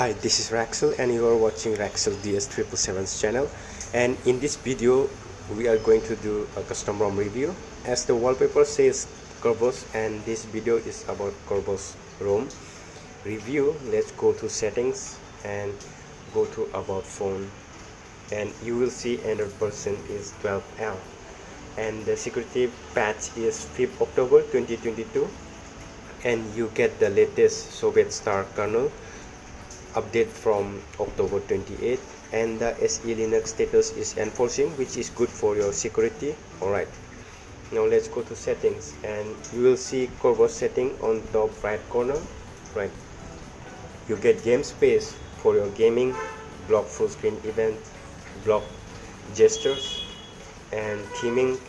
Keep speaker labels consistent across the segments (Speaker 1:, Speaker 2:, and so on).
Speaker 1: Hi, this is Raksil and you are watching Raksil DS777's channel, and in this video we are going to do a custom ROM review. As the wallpaper says Corvus, and this video is about Corvus ROM review. Let's go to settings and go to about phone, and you will see Android version is 12L and the security patch is 5th October 2022, and you get the latest Soviet Star kernel update from October 28, and the SE Linux status is enforcing, which is good for your security. Alright, now let's go to settings, and you will see Corvus setting on top right corner. Right, you get game space for your gaming, block full screen event, block gestures, and theming.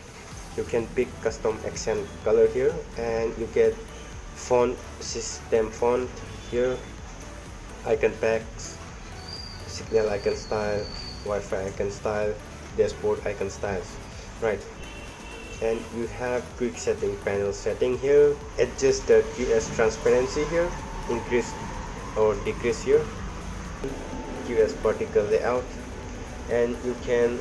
Speaker 1: You can pick custom accent color here, and you get font system font here, icon packs, signal icon style, Wi-Fi icon style, dashboard icon styles. Right, and you have quick setting panel setting here, adjust the QS transparency here, increase or decrease here, QS particle layout, and you can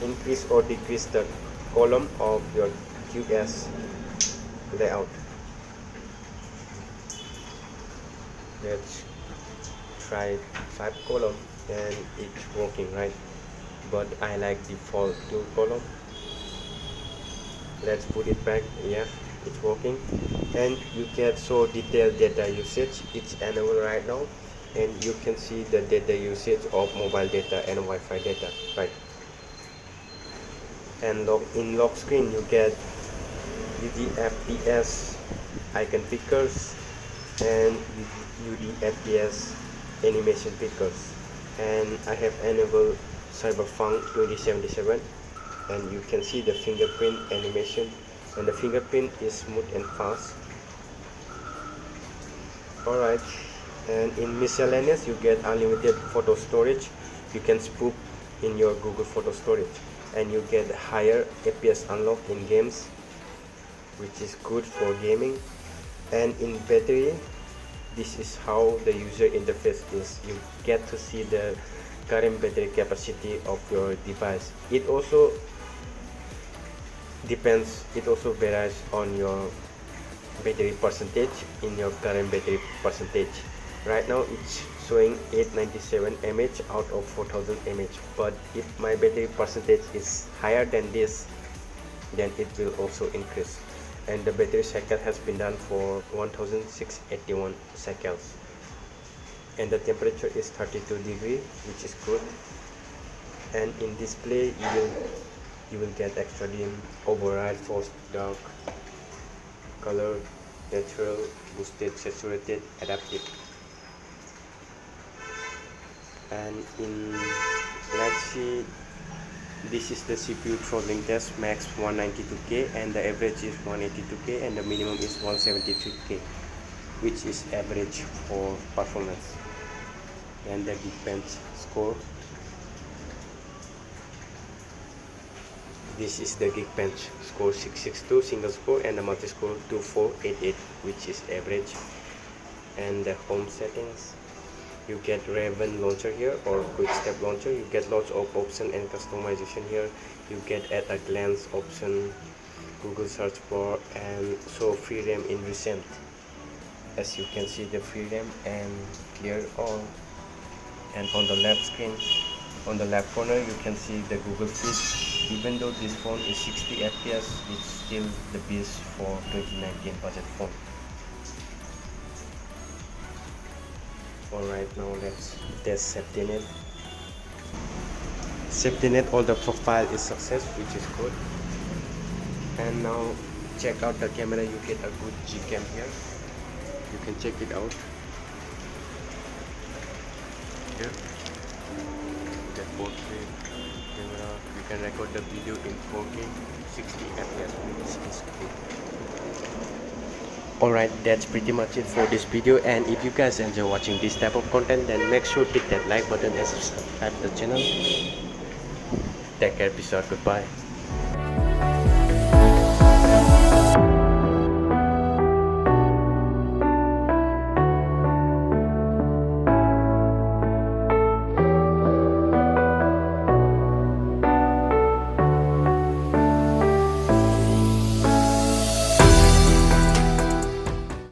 Speaker 1: increase or decrease the column of your QS layout. Let's try 5 column, and it's working, right? But I like default 2 column. Let's put it back. Yeah, it's working, and you get so detailed data usage. It's enabled right now, and you can see the data usage of mobile data and Wi-Fi data, right? And in lock screen you get UDFPS icon pickers and UDFPS animation pickers, and I have enabled Cyberpunk 2077, and you can see the fingerprint animation, and the fingerprint is smooth and fast. Alright, and in miscellaneous you get unlimited photo storage. You can spoof in your Google photo storage, and you get higher FPS unlock in games, which is good for gaming. And in battery, this is how the user interface is. You get to see the current battery capacity of your device. It also varies on your battery percentage in your current battery percentage. Right now it's showing 897 mAh out of 4000 mAh, but if my battery percentage is higher than this, then it will also increase. And the battery cycle has been done for 1681 cycles, and the temperature is 32 degrees, which is good. And in display you will get extra dim, override, forced dark, color, natural, boosted, saturated, adaptive. And let's see, this is the CPU throttling test, max 192K and the average is 182K and the minimum is 173K, which is average for performance. And the Geekbench score, this is the Geekbench score 662 single score, and the multi score 2488, which is average. And the home settings, you get Raven launcher here or quick step launcher. You get lots of option and customization here. You get at a glance option, Google search bar, and so free RAM in recent. As you can see the free RAM and clear all. And on the left screen, on the left corner, you can see the Google Fit. Even though this phone is 60 FPS, it's still the best for 2019 budget phone. Alright, now let's test safety net. Safety net, all the profile is success, which is good. And now check out the camera. You get a good G-cam here. You can check it out here. The portrait camera, you can record the video in 4K 60 fps, which is good. Alright, that's pretty much it for this video, and if you guys enjoy watching this type of content, then make sure to hit that like button and subscribe to the channel. Take care, peace out, goodbye.